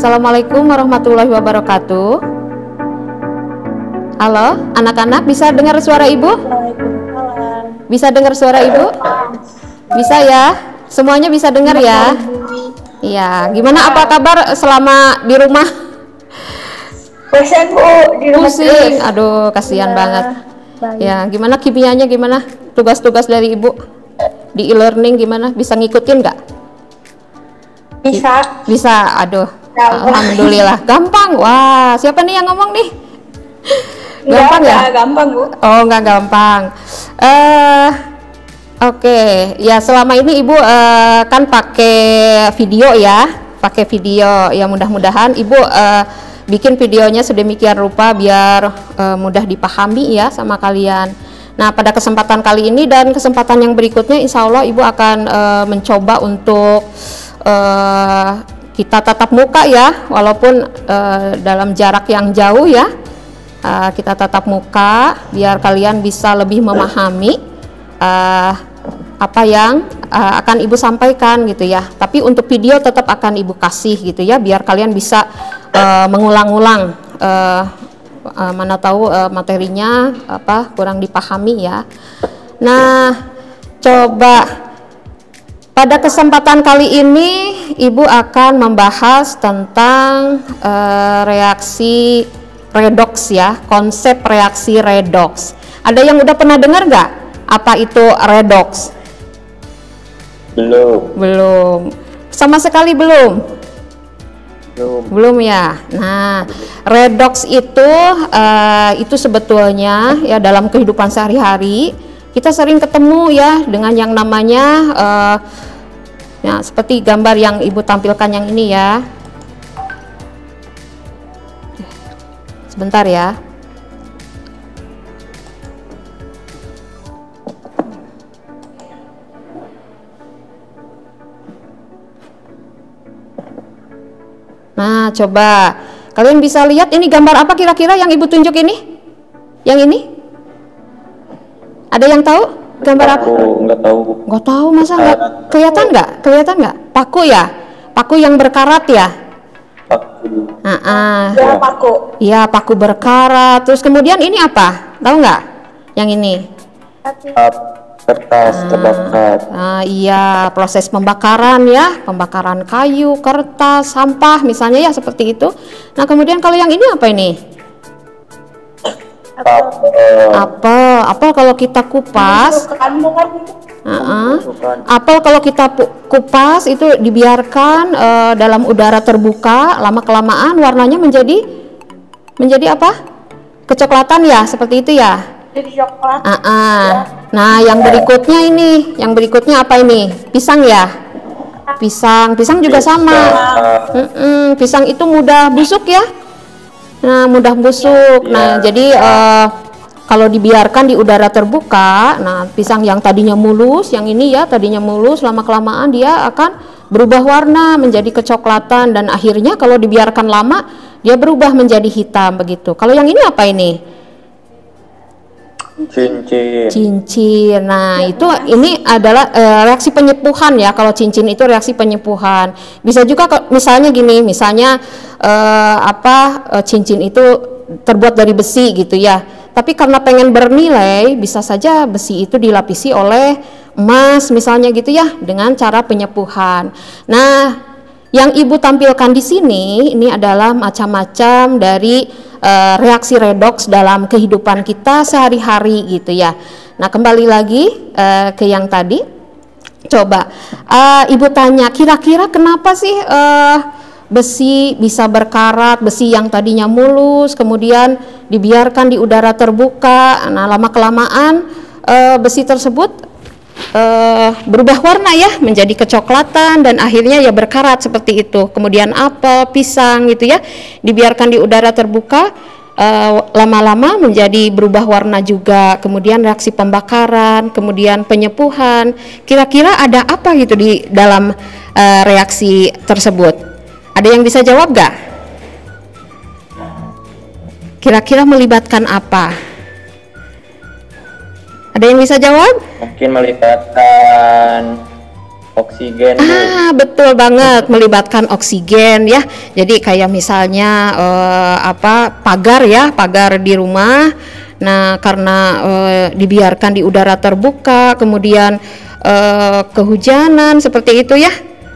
Assalamualaikum warahmatullahi wabarakatuh. Halo, anak-anak bisa dengar suara ibu? Bisa dengar suara ibu? Bisa ya? Semuanya bisa dengar ya? Iya, gimana apa kabar selama di rumah? Bosan Bu, di rumah Pusing, terus. aduh kasihan Ya, banget. baik. Ya, gimana kimianya gimana? Tugas-tugas dari ibu di e-learning gimana? Bisa ngikutin nggak? Bisa. Bisa, aduh. Gampang. Alhamdulillah, gampang. Wah, siapa nih yang ngomong nih? Gampang ya? Enggak gampang Bu. Oh, nggak gampang. Oke, ya selama ini ibu kan pakai video ya, pakai video. Ya mudah-mudahan ibu bikin videonya sedemikian rupa biar mudah dipahami ya sama kalian. Nah, pada kesempatan kali ini dan kesempatan yang berikutnya, insya Allah ibu akan mencoba untuk kita tatap muka ya, walaupun dalam jarak yang jauh ya. Kita tatap muka biar kalian bisa lebih memahami apa yang akan ibu sampaikan gitu ya. Tapi untuk video tetap akan ibu kasih gitu ya, biar kalian bisa mengulang-ulang, mana tahu materinya apa kurang dipahami ya. Nah, coba pada kesempatan kali ini ibu akan membahas tentang reaksi redoks ya, konsep reaksi redoks. Ada yang udah pernah dengar nggak apa itu redoks? Belum. Sama sekali belum. Belum ya. Nah, redoks itu sebetulnya ya dalam kehidupan sehari-hari kita sering ketemu ya dengan yang namanya ya seperti gambar yang ibu tampilkan yang ini ya. Sebentar ya. Nah, coba kalian bisa lihat ini gambar apa kira-kira yang ibu tunjuk ini? Yang ini? Ada yang tahu gambar apa? Nggak tahu. Nggak tahu, masa nggak kelihatan nggak? Kelihatan nggak? Paku ya? Paku yang berkarat ya? Ya, paku. Iya, paku berkarat. Terus kemudian ini apa? Tahu nggak? Yang ini? Kertas terbakar. Iya, proses pembakaran ya, pembakaran kayu, kertas, sampah misalnya ya seperti itu. Nah, kemudian kalau yang ini apa ini? Apel kalau kita kupas. Apel kalau kita kupas itu dibiarkan dalam udara terbuka, lama kelamaan warnanya menjadi apa? Kecoklatan ya, seperti itu ya. Jadi coklat. Nah, yang berikutnya apa ini? Pisang ya? Pisang juga sama. Pisang itu mudah busuk ya. Nah, mudah busuk. Nah, jadi kalau dibiarkan di udara terbuka, nah pisang yang tadinya mulus, yang ini ya tadinya mulus, lama kelamaan dia akan berubah warna menjadi kecoklatan dan akhirnya kalau dibiarkan lama dia berubah menjadi hitam begitu. Kalau yang ini apa ini? Cincin. Nah, ini adalah reaksi penyepuhan ya. Kalau cincin itu reaksi penyepuhan. Bisa juga misalnya gini, cincin itu terbuat dari besi gitu ya. Tapi karena pengen bernilai, bisa saja besi itu dilapisi oleh emas misalnya gitu ya, dengan cara penyepuhan. Nah, yang ibu tampilkan di sini ini adalah macam-macam dari reaksi redoks dalam kehidupan kita sehari-hari gitu ya. Nah, kembali lagi ke yang tadi. Coba ibu tanya, kira-kira kenapa sih besi bisa berkarat, besi yang tadinya mulus kemudian dibiarkan di udara terbuka. Nah, lama-kelamaan besi tersebut berubah warna ya, menjadi kecoklatan dan akhirnya ya berkarat seperti itu. Kemudian apel, pisang gitu ya, dibiarkan di udara terbuka, lama-lama menjadi berubah warna juga. Kemudian reaksi pembakaran, kemudian penyepuhan. Kira-kira ada apa gitu di dalam reaksi tersebut? Ada yang bisa jawab gak? Kira-kira melibatkan apa? Ada yang bisa jawab? Mungkin melibatkan oksigen, Bu. Betul banget, melibatkan oksigen ya. Jadi kayak misalnya pagar ya, pagar di rumah. Nah, karena dibiarkan di udara terbuka, kemudian kehujanan seperti itu ya.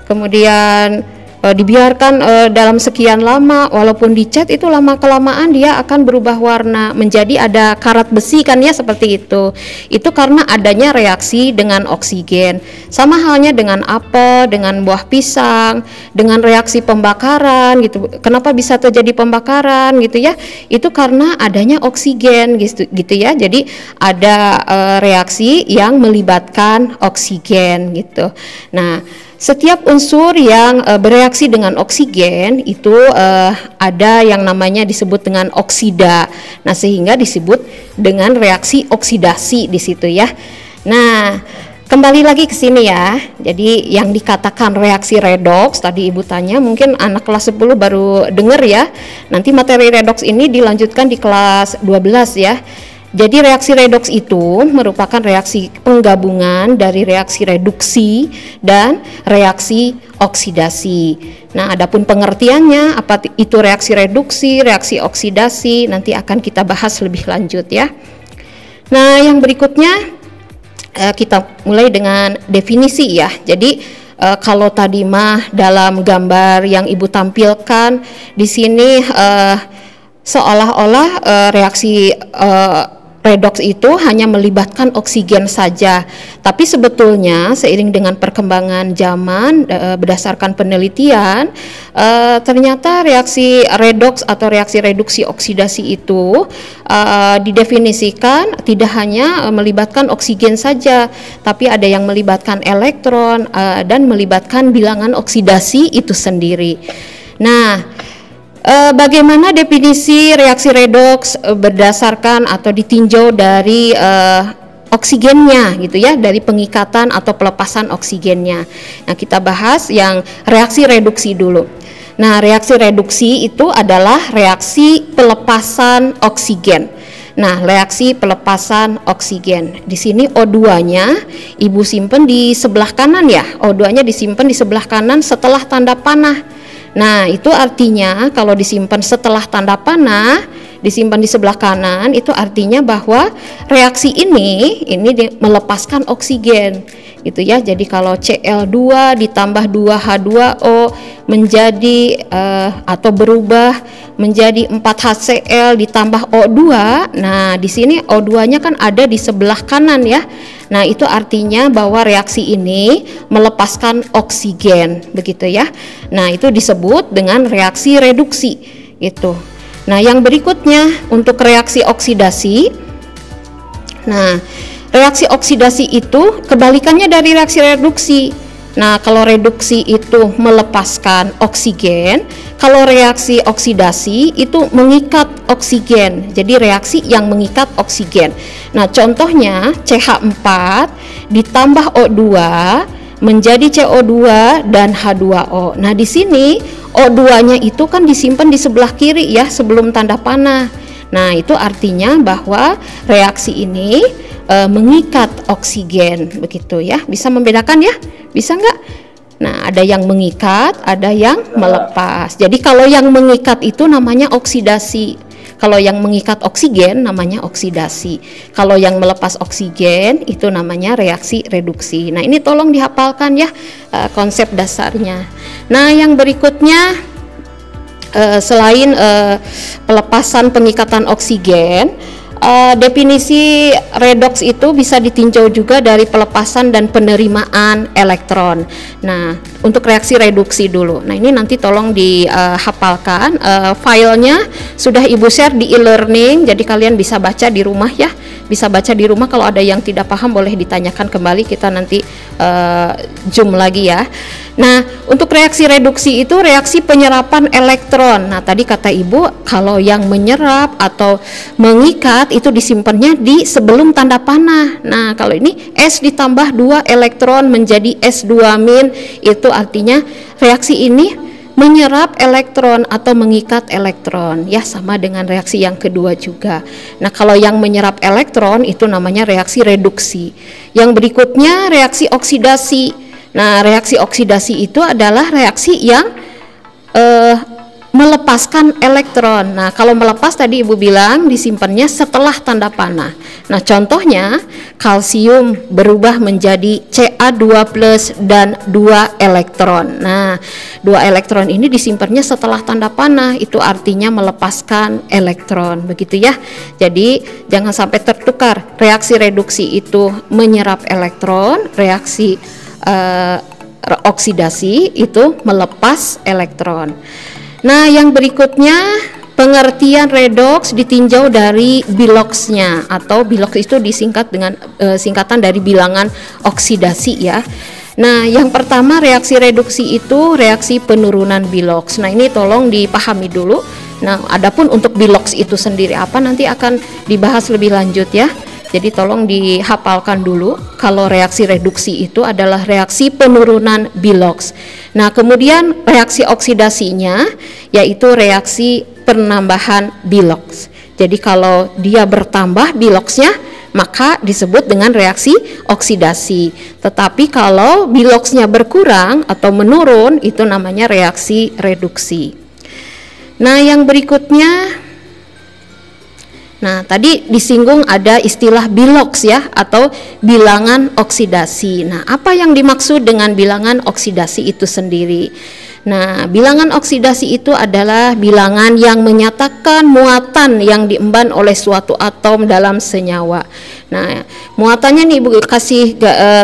Kemudian dibiarkan dalam sekian lama, walaupun dicat itu lama kelamaan dia akan berubah warna menjadi ada karat besi kan ya, seperti itu. Itu karena adanya reaksi dengan oksigen. Sama halnya dengan apel, dengan buah pisang, dengan reaksi pembakaran gitu. Kenapa bisa terjadi pembakaran gitu ya? Itu karena adanya oksigen gitu ya. Jadi ada reaksi yang melibatkan oksigen gitu. Nah, setiap unsur yang bereaksi dengan oksigen itu ada yang namanya disebut dengan oksida. Nah, sehingga disebut dengan reaksi oksidasi di situ ya. Nah, kembali lagi ke sini ya. Jadi yang dikatakan reaksi redoks tadi Ibu tanya, mungkin anak kelas 10 baru dengar ya. Nanti materi redoks ini dilanjutkan di kelas 12 ya. Jadi reaksi redoks itu merupakan reaksi penggabungan dari reaksi reduksi dan reaksi oksidasi. Nah, adapun pengertiannya apa itu reaksi reduksi, reaksi oksidasi nanti akan kita bahas lebih lanjut ya. Nah, yang berikutnya kita mulai dengan definisi ya. Jadi kalau tadi mah dalam gambar yang Ibu tampilkan di sini seolah-olah reaksi redoks itu hanya melibatkan oksigen saja, tapi sebetulnya seiring dengan perkembangan zaman berdasarkan penelitian ternyata reaksi redoks atau reaksi reduksi oksidasi itu didefinisikan tidak hanya melibatkan oksigen saja, tapi ada yang melibatkan elektron dan melibatkan bilangan oksidasi itu sendiri. Nah, bagaimana definisi reaksi redoks berdasarkan atau ditinjau dari oksigennya gitu ya, dari pengikatan atau pelepasan oksigennya. Nah, kita bahas yang reaksi reduksi dulu. Nah, reaksi reduksi itu adalah reaksi pelepasan oksigen. Nah, reaksi pelepasan oksigen. Di sini O2-nya Ibu simpen di sebelah kanan ya. O2-nya disimpan di sebelah kanan setelah tanda panah. Nah, itu artinya kalau disimpan setelah tanda panah, disimpan di sebelah kanan, itu artinya bahwa reaksi ini melepaskan oksigen gitu ya. Jadi kalau Cl2 ditambah 2H2O menjadi atau berubah menjadi 4HCl ditambah O2. Nah, di sini O2-nya kan ada di sebelah kanan ya. Nah, itu artinya bahwa reaksi ini melepaskan oksigen, begitu ya. Nah, itu disebut dengan reaksi reduksi, gitu. Nah, yang berikutnya untuk reaksi oksidasi. Nah, reaksi oksidasi itu kebalikannya dari reaksi reduksi. Nah, kalau reduksi itu melepaskan oksigen, kalau reaksi oksidasi itu mengikat oksigen. Jadi reaksi yang mengikat oksigen. Nah, contohnya CH4 ditambah O2 menjadi CO2 dan H2O. Nah, di sini O2-nya itu kan disimpan di sebelah kiri ya sebelum tanda panah. Nah, itu artinya bahwa reaksi ini mengikat oksigen, begitu ya. Bisa membedakan ya? Bisa nggak? Nah, ada yang mengikat, ada yang melepas. Jadi kalau yang mengikat itu namanya oksidasi. Kalau yang mengikat oksigen namanya oksidasi. Kalau yang melepas oksigen itu namanya reaksi reduksi. Nah, ini tolong dihafalkan ya konsep dasarnya. Nah, yang berikutnya selain pelepasan pengikatan oksigen, definisi redoks itu bisa ditinjau juga dari pelepasan dan penerimaan elektron. Nah, untuk reaksi reduksi dulu. Nah, ini nanti tolong dihafalkan. Filenya sudah Ibu share di e-learning, jadi kalian bisa baca di rumah ya. Bisa baca di rumah, kalau ada yang tidak paham boleh ditanyakan kembali, kita nanti zoom lagi ya. Nah, untuk reaksi reduksi itu reaksi penyerapan elektron. Nah, tadi kata Ibu, kalau yang menyerap atau mengikat itu disimpannya di sebelum tanda panah. Nah, kalau ini S ditambah 2 elektron menjadi S2-, itu artinya reaksi ini menyerap elektron atau mengikat elektron. Ya, sama dengan reaksi yang kedua juga. Nah, kalau yang menyerap elektron itu namanya reaksi reduksi. Yang berikutnya reaksi oksidasi. Nah, reaksi oksidasi itu adalah reaksi yang melepaskan elektron. Nah, kalau melepas tadi Ibu bilang disimpannya setelah tanda panah. Nah, contohnya kalsium berubah menjadi Ca2+ dan 2 elektron. Nah, 2 elektron ini disimpannya setelah tanda panah, itu artinya melepaskan elektron, begitu ya. Jadi, jangan sampai tertukar. Reaksi reduksi itu menyerap elektron, reaksi oksidasi itu melepas elektron. Nah, yang berikutnya pengertian redoks ditinjau dari biloksnya, atau biloks itu disingkat dengan singkatan dari bilangan oksidasi ya. Nah, yang pertama reaksi reduksi itu reaksi penurunan biloks. Nah, ini tolong dipahami dulu. Nah, adapun untuk biloks itu sendiri apa nanti akan dibahas lebih lanjut ya. Jadi tolong dihafalkan dulu kalau reaksi reduksi itu adalah reaksi penurunan biloks. Nah, kemudian reaksi oksidasinya yaitu reaksi penambahan biloks. Jadi kalau dia bertambah biloksnya maka disebut dengan reaksi oksidasi. Tetapi kalau biloksnya berkurang atau menurun itu namanya reaksi reduksi. Nah, yang berikutnya, nah, tadi disinggung ada istilah biloks ya, atau bilangan oksidasi. Nah, apa yang dimaksud dengan bilangan oksidasi itu sendiri? Nah, bilangan oksidasi itu adalah bilangan yang menyatakan muatan yang diemban oleh suatu atom dalam senyawa. Nah, muatannya nih Ibu kasih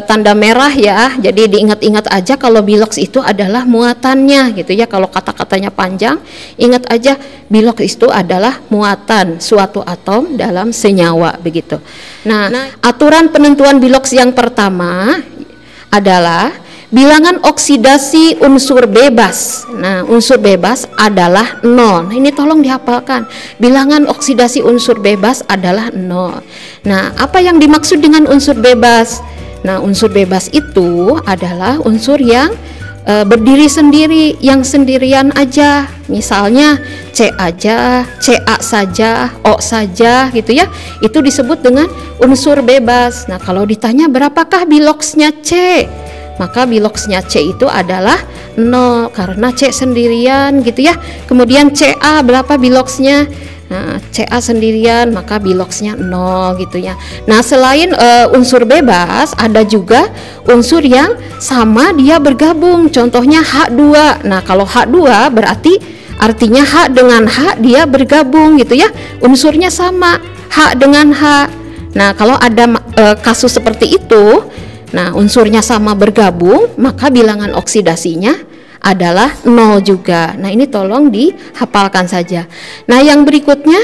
tanda merah ya. Jadi diingat-ingat aja kalau biloks itu adalah muatannya gitu ya. Kalau kata-katanya panjang, ingat aja biloks itu adalah muatan suatu atom dalam senyawa begitu. Nah, aturan penentuan biloks yang pertama adalah bilangan oksidasi unsur bebas. Nah, unsur bebas adalah 0. Nah, ini tolong dihafalkan. Bilangan oksidasi unsur bebas adalah 0. Nah, apa yang dimaksud dengan unsur bebas? Nah, unsur bebas itu adalah unsur yang berdiri sendiri, yang sendirian aja. Misalnya C aja, Ca saja, O saja gitu ya. Itu disebut dengan unsur bebas. Nah, kalau ditanya berapakah biloksnya C? Maka biloksnya C itu adalah 0 karena C sendirian gitu ya. Kemudian Ca berapa biloksnya? Nah, Ca sendirian maka biloksnya 0 gitu ya. Nah, selain unsur bebas ada juga unsur yang sama dia bergabung. Contohnya H2. Nah, kalau H2 berarti artinya H dengan H dia bergabung gitu ya. Unsurnya sama, H dengan H. Nah, kalau ada kasus seperti itu, nah, unsurnya sama bergabung, maka bilangan oksidasinya adalah 0 juga. Nah, ini tolong dihafalkan saja. Nah, yang berikutnya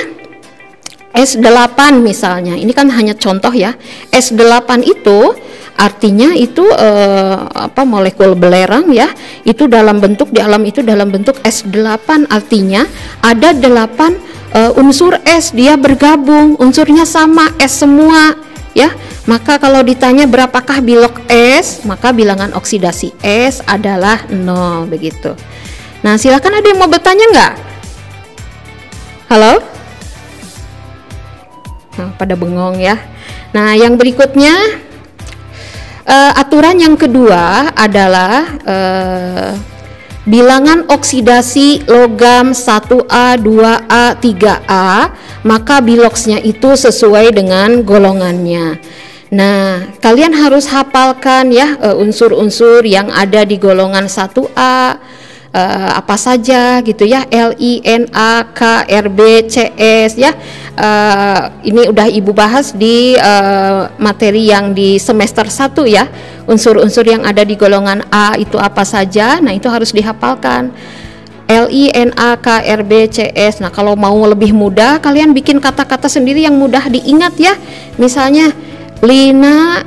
S8 misalnya. Ini kan hanya contoh ya. S8 itu artinya itu molekul belerang ya. Itu dalam bentuk, di alam itu dalam bentuk S8, artinya ada 8 unsur S dia bergabung, unsurnya sama, S semua ya. Maka kalau ditanya berapakah bilok S, maka bilangan oksidasi S adalah 0 begitu. Nah, silakan ada yang mau bertanya nggak? Halo? Nah, pada bengong ya. Nah, yang berikutnya aturan yang kedua adalah bilangan oksidasi logam 1A, 2A, 3A, maka biloksnya itu sesuai dengan golongannya. Nah, kalian harus hafalkan ya unsur-unsur yang ada di golongan 1A, apa saja gitu ya, Li, Na, K, Rb, Cs ya. Ini udah Ibu bahas di materi yang di semester 1 ya. Unsur-unsur yang ada di golongan A itu apa saja. Nah, itu harus dihafalkan. Li, Na, K, Rb, Cs. Nah, kalau mau lebih mudah, kalian bikin kata-kata sendiri yang mudah diingat ya. Misalnya Lina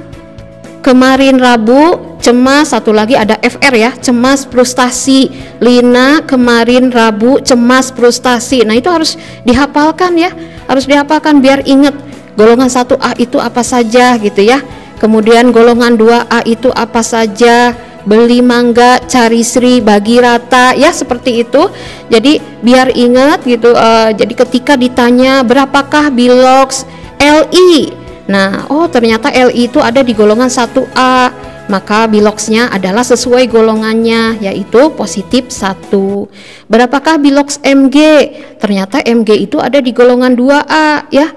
kemarin Rabu cemas, satu lagi ada FR ya, cemas frustasi. Lina kemarin Rabu cemas frustasi. Nah, itu harus dihafalkan ya, harus dihafalkan biar ingat golongan 1A itu apa saja gitu ya. Kemudian golongan 2A itu apa saja, beli mangga, cari Sri, bagi rata ya, seperti itu. Jadi biar ingat gitu. Jadi ketika ditanya berapakah biloks Li, nah, oh ternyata Li itu ada di golongan 1A. maka biloxnya adalah sesuai golongannya, yaitu positif 1. Berapakah bilox Mg? Ternyata Mg itu ada di golongan 2A ya.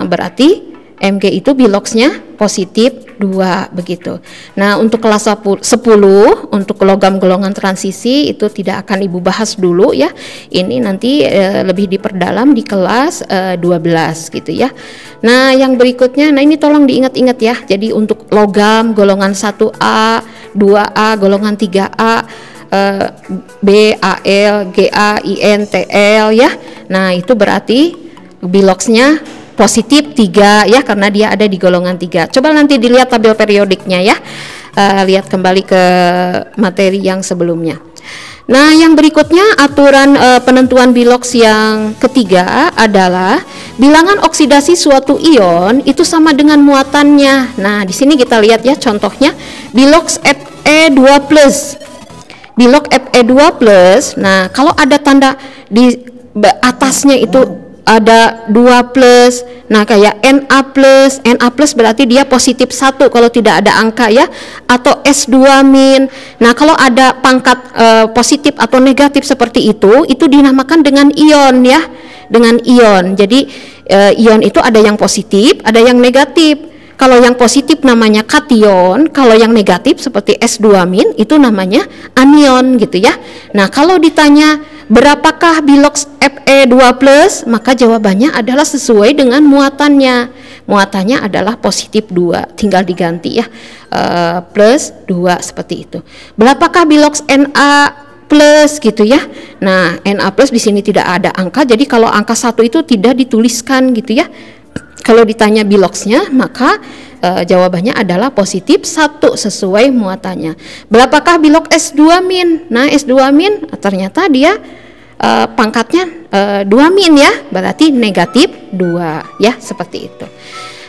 Berarti Mg itu biloxnya positif 2 begitu. Nah, untuk kelas 10 untuk logam golongan transisi itu tidak akan Ibu bahas dulu ya. Ini nanti lebih diperdalam di kelas 12 gitu ya. Nah, yang berikutnya, nah ini tolong diingat-ingat ya. Jadi untuk logam golongan 1A, 2A, golongan 3A, B, AL, GA, IN, TL ya. Nah, itu berarti biloxnya positif 3 ya, karena dia ada di golongan 3. Coba nanti dilihat tabel periodiknya ya. Lihat kembali ke materi yang sebelumnya. Nah, yang berikutnya aturan penentuan bilox yang ketiga adalah bilangan oksidasi suatu ion itu sama dengan muatannya. Nah, di sini kita lihat ya contohnya bilox Fe2+. Bilox Fe2+. Nah, kalau ada tanda di atasnya itu ada 2+, nah kayak Na+, berarti dia positif 1 kalau tidak ada angka ya, atau S2-. Nah, kalau ada pangkat positif atau negatif seperti itu dinamakan dengan ion ya, dengan ion. Jadi ion itu ada yang positif, ada yang negatif. Kalau yang positif namanya kation, kalau yang negatif seperti S2- itu namanya anion gitu ya. Nah, kalau ditanya berapakah bilox Fe2+, maka jawabannya adalah sesuai dengan muatannya. Muatannya adalah positif 2, tinggal diganti ya, plus 2 seperti itu. Berapakah bilox Na plus gitu ya. Nah, Na plus di sini tidak ada angka, jadi kalau angka 1 itu tidak dituliskan gitu ya. Kalau ditanya biloxnya, maka jawabannya adalah positif 1 sesuai muatannya. Berapakah bilox S2-? Nah, S2- ternyata dia pangkatnya 2- ya, berarti negatif 2 ya, seperti itu.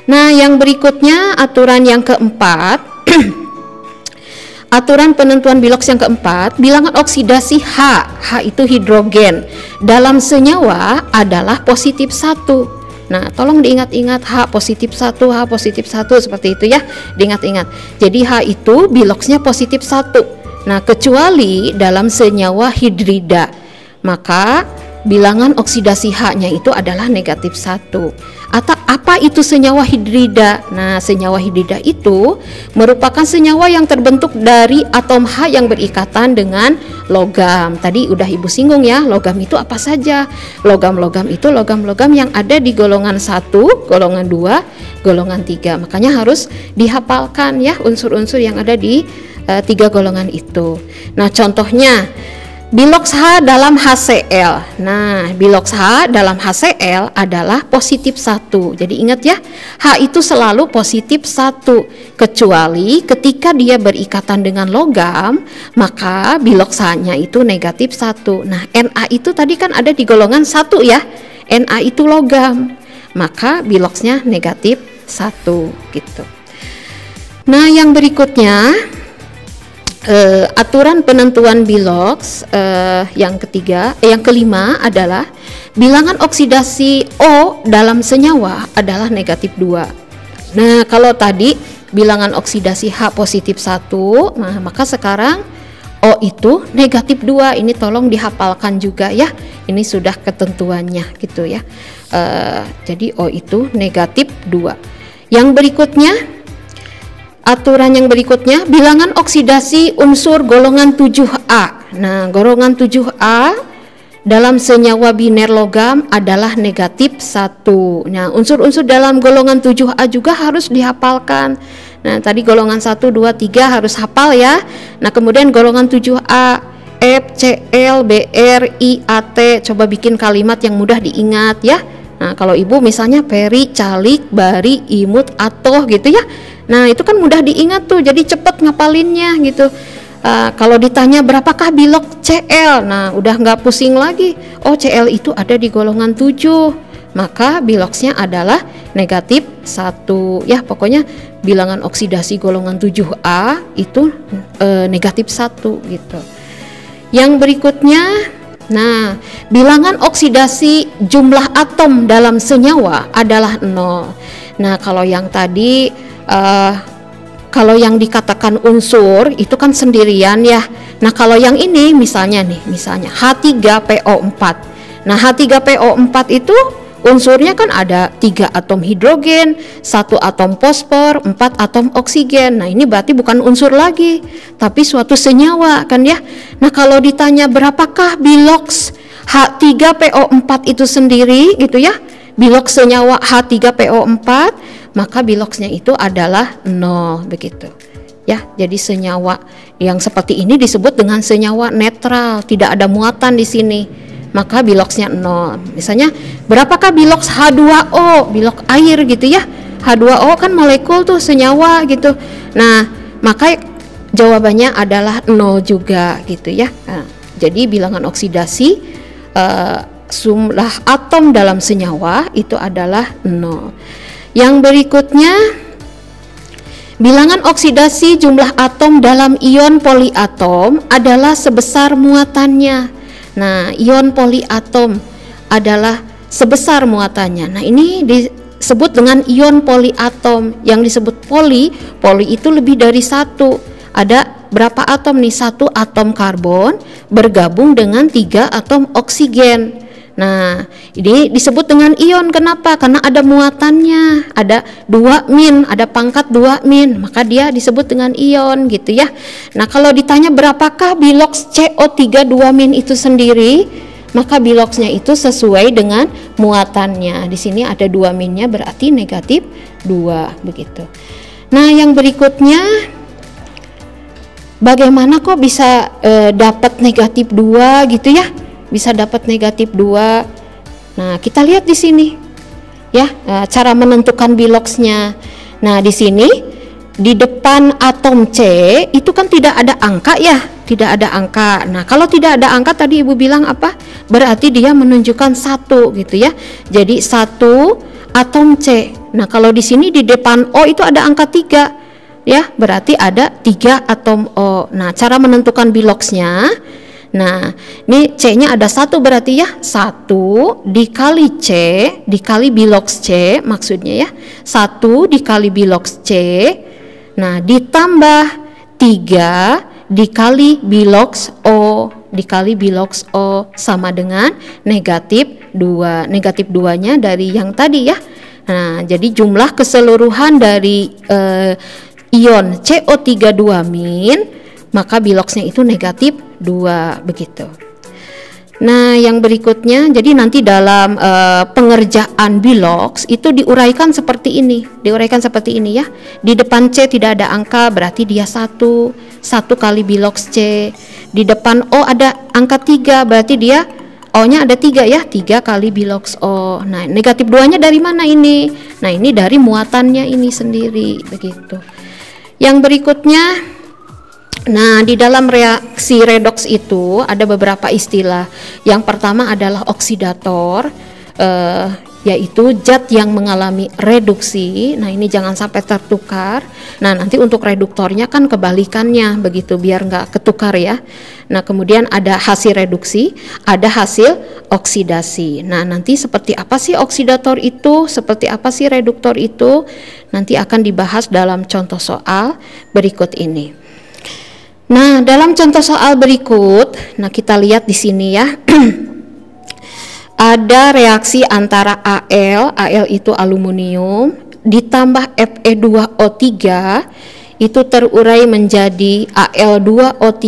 Nah, yang berikutnya aturan yang keempat. Aturan penentuan bilox yang keempat, bilangan oksidasi H itu hidrogen dalam senyawa adalah positif 1. Nah, tolong diingat-ingat H positif 1 seperti itu ya, diingat-ingat. Jadi H itu biloxnya positif 1. Nah, kecuali dalam senyawa hidrida, maka bilangan oksidasi H-nya itu adalah negatif 1. Atau apa itu senyawa hidrida? Nah, senyawa hidrida itu merupakan senyawa yang terbentuk dari atom H yang berikatan dengan logam. Tadi udah Ibu singgung ya, logam itu apa saja? Logam-logam itu logam-logam yang ada di golongan 1, golongan 2, golongan 3. Makanya harus dihafalkan ya unsur-unsur yang ada di 3 golongan itu. Nah, contohnya bilox H dalam HCl. Nah, bilox H dalam HCl adalah positif 1. Jadi ingat ya, H itu selalu positif 1. Kecuali ketika dia berikatan dengan logam, maka bilox H-nya itu negatif 1. Nah, Na itu tadi kan ada di golongan 1 ya. Na itu logam. Maka biloxnya negatif 1 gitu. Nah, yang berikutnya aturan penentuan bilox yang kelima adalah bilangan oksidasi O dalam senyawa adalah negatif 2. Nah, kalau tadi bilangan oksidasi H positif 1, nah maka sekarang O itu negatif 2. Ini tolong dihafalkan juga ya. Ini sudah ketentuannya gitu ya. Jadi O itu negatif 2. Yang berikutnya, aturan yang berikutnya, bilangan oksidasi unsur golongan 7A. Nah, golongan 7A dalam senyawa biner logam adalah negatif 1. Nah, unsur-unsur dalam golongan 7A juga harus dihafalkan. Nah, tadi golongan 1, 2, 3 harus hafal ya. Nah, kemudian golongan 7A, F, Cl, Br, I, At. Coba bikin kalimat yang mudah diingat ya. Nah, kalau Ibu misalnya peri, calik, bari, imut, atoh gitu ya. Nah, itu kan mudah diingat tuh, jadi cepet ngapalinnya gitu. Kalau ditanya berapakah bilox Cl, nah udah nggak pusing lagi. Oh, Cl itu ada di golongan 7, maka biloxnya adalah negatif 1 ya. Pokoknya bilangan oksidasi golongan 7A itu negatif 1 gitu. Yang berikutnya, nah, bilangan oksidasi jumlah atom dalam senyawa adalah 0. Nah, kalau yang tadi kalau yang dikatakan unsur itu kan sendirian ya. Nah kalau yang ini misalnya H3PO4. Nah H3PO4 itu unsurnya kan ada 3 atom hidrogen, 1 atom fosfor, 4 atom oksigen. Nah ini berarti bukan unsur lagi, tapi suatu senyawa kan ya. Nah kalau ditanya berapakah biloks H3PO4 itu sendiri gitu ya, biloks senyawa H3PO4, maka biloksnya itu adalah 0 begitu. Ya, jadi senyawa yang seperti ini disebut dengan senyawa netral, tidak ada muatan di sini. Maka biloksnya 0. Misalnya, berapakah biloks H2O, bilok air gitu ya. H2O kan molekul tuh senyawa gitu. Nah, maka jawabannya adalah 0 juga gitu ya. Nah, jadi bilangan oksidasi jumlah atom dalam senyawa itu adalah 0. Yang berikutnya, bilangan oksidasi jumlah atom dalam ion poliatom adalah sebesar muatannya. Nah, ion poliatom adalah sebesar muatannya. Nah, ini disebut dengan ion poliatom. Yang disebut poli itu lebih dari 1. Ada berapa atom nih? 1 atom karbon bergabung dengan 3 atom oksigen. Nah, ini disebut dengan ion. Kenapa? Karena ada muatannya, ada 2-, ada pangkat 2-, maka dia disebut dengan ion gitu ya. Nah, kalau ditanya berapakah biloks CO3 2- itu sendiri, maka biloksnya itu sesuai dengan muatannya. Di sini ada 2-nya berarti negatif 2 begitu. Nah, yang berikutnya, bagaimana kok bisa dapat negatif 2 gitu ya? Bisa dapat negatif 2. Nah, kita lihat di sini ya, cara menentukan biloksnya. Nah, di sini di depan atom C itu kan tidak ada angka ya, tidak ada angka. Nah, kalau tidak ada angka tadi Ibu bilang apa? Berarti dia menunjukkan 1 gitu ya. Jadi 1 atom C. Nah, kalau di sini di depan O itu ada angka 3 ya, berarti ada 3 atom O. Nah, cara menentukan biloksnya, nah, ini C-nya ada 1 berarti ya, 1 dikali C dikali biloks C maksudnya ya, 1 dikali biloks C, nah ditambah 3 dikali biloks O sama dengan negatif 2. Negatif 2-nya dari yang tadi ya. Nah, jadi jumlah keseluruhan dari ion CO3 2-, maka biloksnya itu negatif 2 begitu. Nah, yang berikutnya, jadi nanti dalam pengerjaan biloks itu diuraikan seperti ini ya. Di depan C tidak ada angka, berarti dia 1 kali biloks C. Di depan O ada angka 3, berarti dia O-nya ada 3 ya, 3 kali biloks O. Nah, negatif 2-nya dari mana ini? Nah, ini dari muatannya ini sendiri begitu. Yang berikutnya, nah, di dalam reaksi redoks itu ada beberapa istilah. Yang pertama adalah oksidator, yaitu zat yang mengalami reduksi. Nah, ini jangan sampai tertukar. Nah, nanti untuk reduktornya kan kebalikannya begitu, biar nggak ketukar ya. Nah, kemudian ada hasil reduksi, ada hasil oksidasi. Nah, nanti seperti apa sih oksidator itu, seperti apa sih reduktor itu, nanti akan dibahas dalam contoh soal berikut ini. Nah, dalam contoh soal berikut, nah kita lihat di sini ya. Ada reaksi antara Al itu aluminium ditambah Fe2O3 itu terurai menjadi Al2O3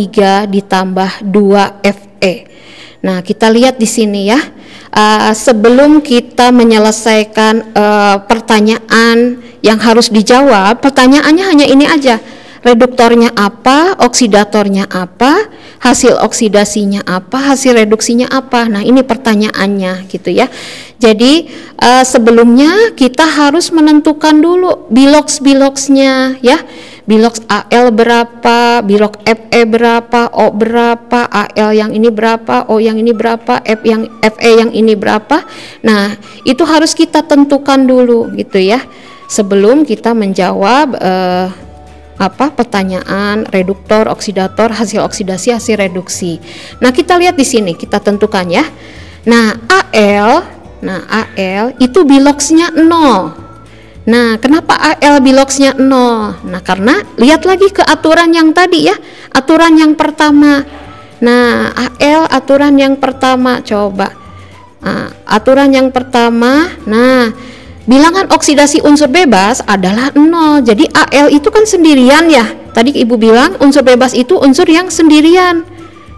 ditambah 2Fe. Nah, kita lihat di sini ya. Sebelum kita menyelesaikan pertanyaan yang harus dijawab, pertanyaannya hanya ini aja. Reduktornya apa, oksidatornya apa, hasil oksidasinya apa, hasil reduksinya apa. Nah, ini pertanyaannya gitu ya. Jadi sebelumnya kita harus menentukan dulu biloks-biloksnya ya. Biloks Al berapa, biloks Fe berapa, O berapa, Al yang ini berapa, O yang ini berapa, Fe yang ini berapa. Nah, itu harus kita tentukan dulu gitu ya, sebelum kita menjawab pertanyaan reduktor, oksidator, hasil oksidasi, hasil reduksi. Nah, kita lihat di sini, kita tentukan ya. Nah, Al itu biloksnya 0. Nah, kenapa AL biloxnya 0? Nah, karena lihat lagi ke aturan yang tadi ya, aturan yang pertama. Nah, AL aturan yang pertama, coba. Nah, aturan yang pertama, nah, bilangan oksidasi unsur bebas adalah 0. Jadi AL itu kan sendirian ya. Tadi Ibu bilang unsur bebas itu unsur yang sendirian.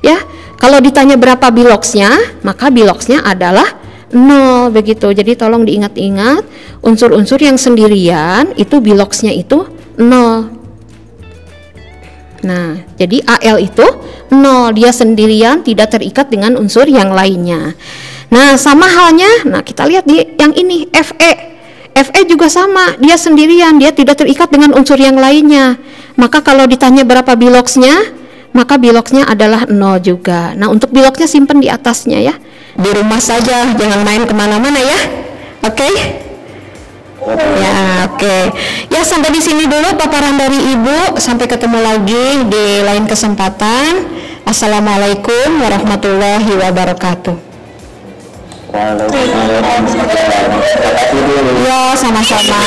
Ya, kalau ditanya berapa biloxnya, maka biloxnya adalah 0 begitu. Jadi tolong diingat-ingat, unsur-unsur yang sendirian itu biloxnya itu 0. Nah, jadi AL itu 0, dia sendirian, tidak terikat dengan unsur yang lainnya. Nah, sama halnya, nah kita lihat di yang ini Fe. Fe juga sama, dia sendirian, dia tidak terikat dengan unsur yang lainnya. Maka kalau ditanya berapa biloxnya, maka biloxnya adalah 0 juga. Nah, untuk biloxnya simpen di atasnya ya. Di rumah saja, jangan main kemana-mana ya. Oke? Ya, oke. Ya, sampai di sini dulu paparan dari Ibu. Sampai ketemu lagi di lain kesempatan. Assalamualaikum warahmatullahi wabarakatuh. Ya, sama-sama.